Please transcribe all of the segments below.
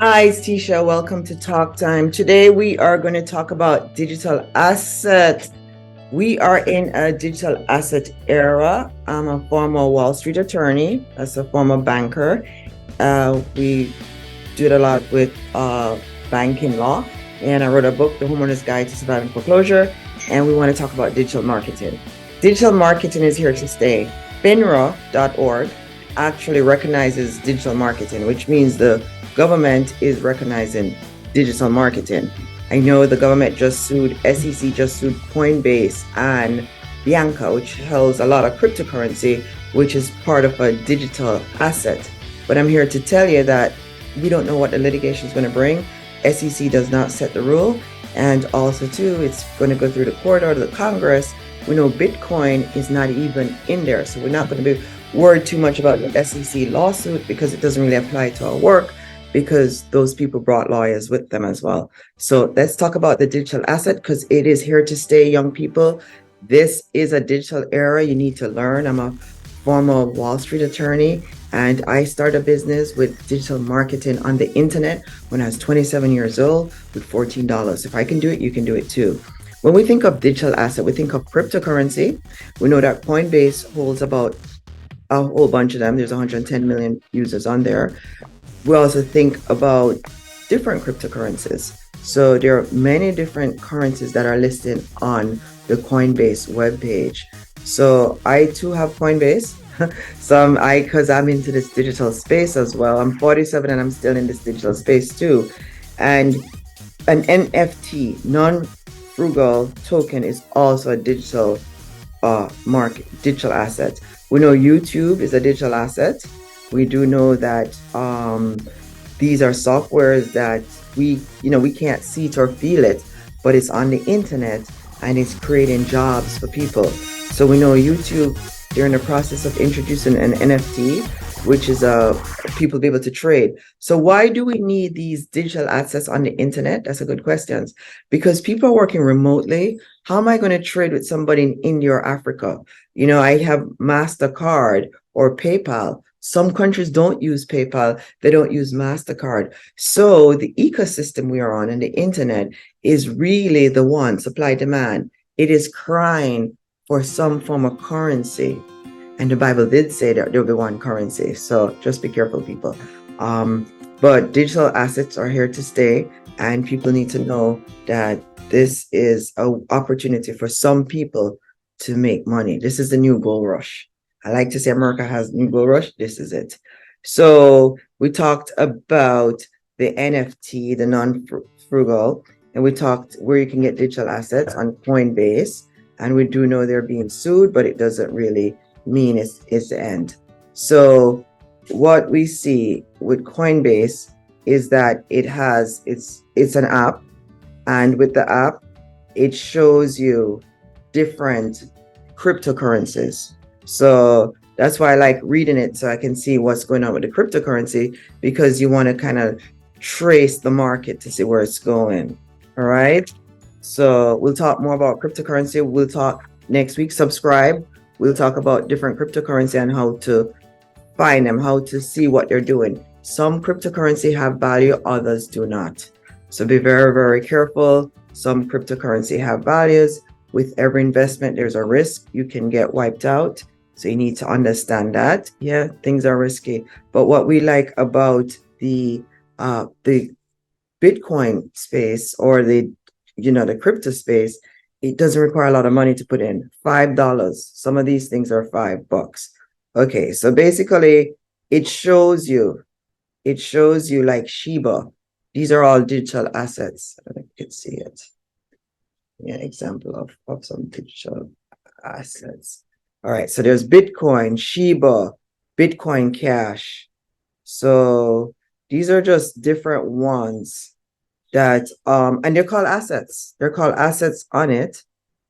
Hi, it's Tisha. Welcome to Talk Time. Today we are going to talk about digital assets. We are in a digital asset era. I'm a former Wall Street attorney, as a former banker. We did a lot with banking law, and I wrote a book, The Homeowner's Guide to Surviving Foreclosure, and we want to talk about digital marketing. Digital marketing is here to stay. FINRA.org actually recognizes digital marketing, which means the government is recognizing digital marketing. I know the government just sued, SEC just sued Coinbase and Bianca, which holds a lot of cryptocurrency, which is part of a digital asset. But I'm here to tell you that we don't know what the litigation is going to bring. SEC does not set the rule. And also, too, it's going to go through the court or the Congress. We know Bitcoin is not even in there. So we're not going to be worried too much about the SEC lawsuit because it doesn't really apply to our work, because those people brought lawyers with them as well. So let's talk about the digital asset, because it is here to stay, young people. This is a digital era. You need to learn. I'm a former Wall Street attorney, and I started a business with digital marketing on the internet when I was 27 years old with $14. If I can do it, you can do it too. When we think of digital asset, we think of cryptocurrency. We know that Coinbase holds about a whole bunch of them. There's 110 million users on there. We also think about different cryptocurrencies. So there are many different currencies that are listed on the Coinbase webpage. So I too have Coinbase. Because I'm into this digital space as well. I'm 47 and I'm still in this digital space too. And an NFT, non-frugal token, is also a digital digital asset. We know YouTube is a digital asset. We do know that these are softwares that we can't see it or feel it, but it's on the internet and it's creating jobs for people. So we know YouTube, they're in the process of introducing an NFT, which is people be able to trade. So why do we need these digital assets on the internet? That's a good question. Because people are working remotely. How am I going to trade with somebody in India or Africa? I have MasterCard or PayPal. Some countries don't use PayPal. They don't use MasterCard. So the ecosystem we are on and the internet is really the one, supply demand. It is crying for some form of currency. And the Bible did say that there'll be one currency. So just be careful, people. But digital assets are here to stay. And people need to know that this is an opportunity for some people to make money. This is the new gold rush. I like to say America has new gold rush. This is it. So we talked about the NFT, the non-frugal, and we talked where you can get digital assets on Coinbase. And we do know they're being sued, but it doesn't really mean it's the end. So what we see with Coinbase is that it's an app, and with the app, it shows you different cryptocurrencies. So that's why I like reading it, so I can see what's going on with the cryptocurrency, because you want to kind of trace the market to see where it's going. All right. So we'll talk more about cryptocurrency. We'll talk next week. Subscribe. We'll talk about different cryptocurrency and how to find them, how to see what they're doing. Some cryptocurrency have value, others do not. So be very, very careful. Some cryptocurrency have values. With every investment, there's a risk. You can get wiped out. So you need to understand that. Yeah, things are risky. But what we like about the Bitcoin space, or the crypto space, it doesn't require a lot of money to put in. $5. Some of these things are $5. Okay, so basically it shows you like Shiba. These are all digital assets. I don't can see it. Yeah, example of some digital assets. All right, so there's Bitcoin, Shiba, Bitcoin Cash. So these are just different ones that and they're called assets. They're called assets on it.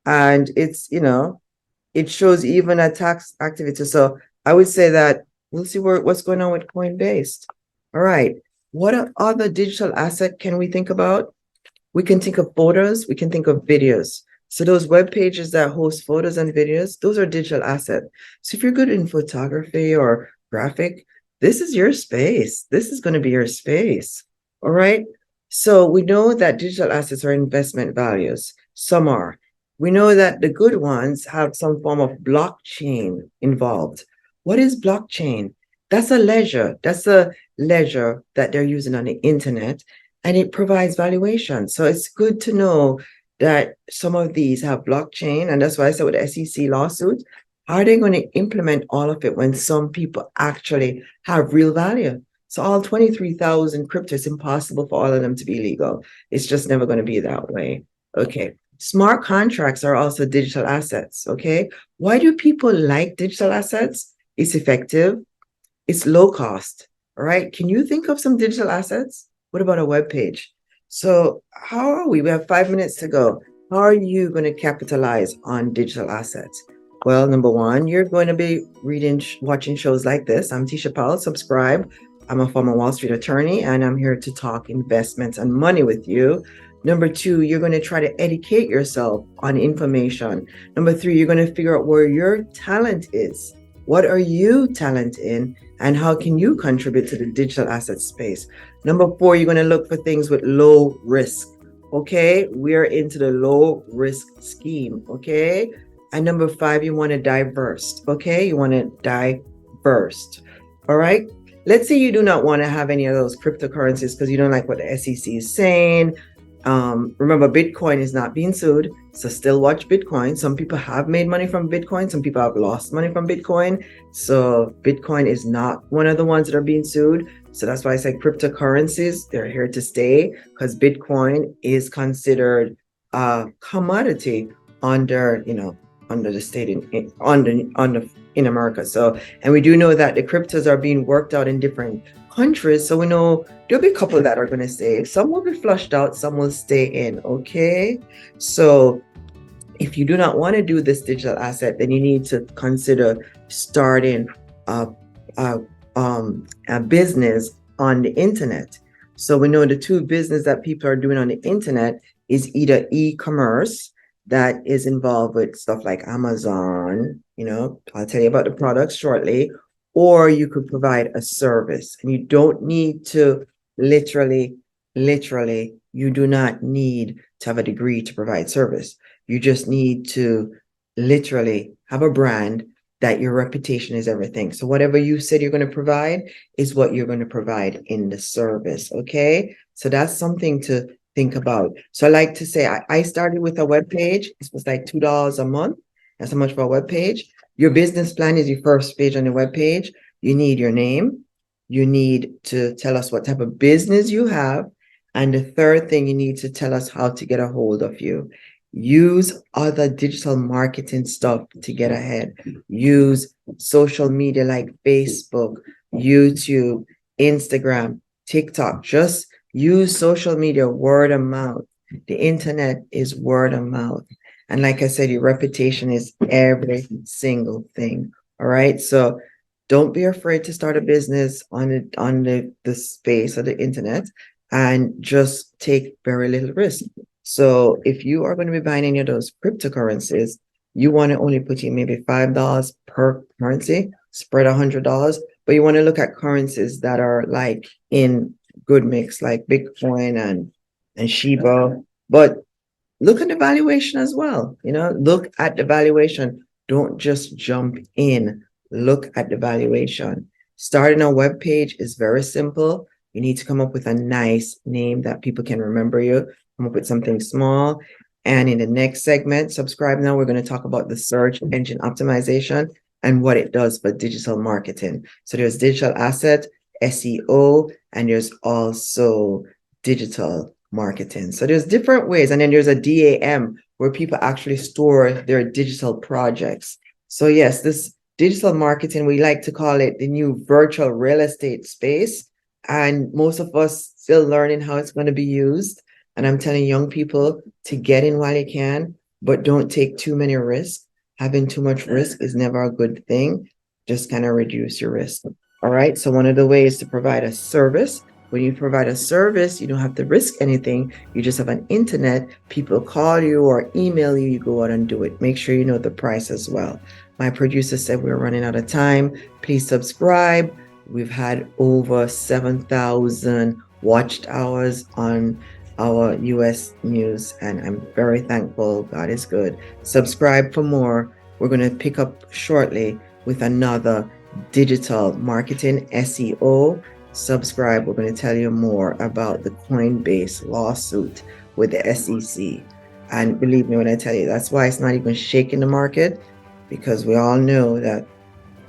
And it's, it shows even a tax activity. So I would say that we'll see what's going on with Coinbase. All right. What other digital asset can we think about? We can think of photos, we can think of videos. So those web pages that host photos and videos, those are digital assets. So if you're good in photography or graphic, this is your space. This is going to be your space. All right. So we know that digital assets are investment values. Some are. We know that the good ones have some form of blockchain involved. What is blockchain? That's a ledger. That's a ledger that they're using on the internet, and it provides valuation. So it's good to know that some of these have blockchain. And that's why I said with the SEC lawsuit, are they going to implement all of it when some people actually have real value? So all 23,000 crypto is impossible for all of them to be legal. It's just never going to be that way. Okay. Smart contracts are also digital assets. Okay. Why do people like digital assets? It's effective. It's low cost. All right. Can you think of some digital assets? What about a web page? So how are we? We have 5 minutes to go. How are you going to capitalize on digital assets? Well, number one, you're going to be watching shows like this. I'm Tisha Powell. Subscribe. I'm a former Wall Street attorney, and I'm here to talk investments and money with you. Number two, you're going to try to educate yourself on information. Number three, you're going to figure out where your talent is. What are you talented in, and how can you contribute to the digital asset space? Number four, you're going to look for things with low risk. Okay, we're into the low risk scheme. Okay, and number five, you want to diverse. Okay, you want to diverse. All right. Let's say you do not want to have any of those cryptocurrencies because you don't like what the SEC is saying. Remember, Bitcoin is not being sued, so still watch Bitcoin. Some people have made money from Bitcoin. Some people have lost money from Bitcoin. So Bitcoin is not one of the ones that are being sued. So that's why I say cryptocurrencies, they're here to stay because Bitcoin is considered a commodity under the state in America. So, and we do know that the cryptos are being worked out in different countries. So we know there'll be a couple that are going to stay. Some will be flushed out, some will stay in. Okay. So if you do not want to do this digital asset, then you need to consider starting a business on the internet. So we know the two business that people are doing on the internet is either e-commerce, that is involved with stuff like Amazon, I'll tell you about the products shortly, or you could provide a service. And you don't need to literally, you do not need to have a degree to provide service. You just need to literally have a brand that your reputation is everything. So whatever you said you're going to provide is what you're going to provide in the service. Okay. So that's something to think about. So I like to say I started with a web page. It was like $2 a month. That's how much for a web page. Your business plan is your first page on the web page. You need your name. You need to tell us what type of business you have. And the third thing, you need to tell us how to get a hold of you. Use other digital marketing stuff to get ahead. Use social media like Facebook, YouTube, Instagram, TikTok. Just use social media, word of mouth. The internet is word of mouth. And like I said, your reputation is every single thing. All right. So don't be afraid to start a business on the space of the internet and just take very little risk. So if you are going to be buying any of those cryptocurrencies, you want to only put in maybe $5 per currency, spread $100, but you want to look at currencies that are like in good mix, like Bitcoin and Shiba, but look at the valuation as well. Look at the valuation. Don't just jump in. Look at the valuation. Starting a web page is very simple. You need to come up with a nice name that people can remember you. Come up with something small. And in the next segment, subscribe now, we're going to talk about the search engine optimization and what it does for digital marketing. So there's digital asset, SEO, and there's also digital marketing. So there's different ways. And then there's a DAM where people actually store their digital projects. So yes, this digital marketing, we like to call it the new virtual real estate space. And most of us still learning how it's going to be used. And I'm telling young people to get in while you can, but don't take too many risks. Having too much risk is never a good thing. Just kind of reduce your risk. All right. So one of the ways to provide a service, when you provide a service, you don't have to risk anything. You just have an internet. People call you or email you. You go out and do it. Make sure you know the price as well. My producer said we're running out of time. Please subscribe. We've had over 7,000 watched hours on our US news, and I'm very thankful. God is good. Subscribe for more. We're going to pick up shortly with another digital marketing SEO. Subscribe. We're going to tell you more about the Coinbase lawsuit with the SEC. And believe me when I tell you, that's why it's not even shaking the market, because we all know that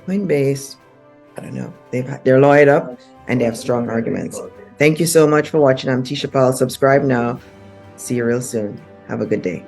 Coinbase, I don't know, they're lawyered up and they have strong arguments. Thank you so much for watching. I'm Tisha Powell. Subscribe now. See you real soon. Have a good day.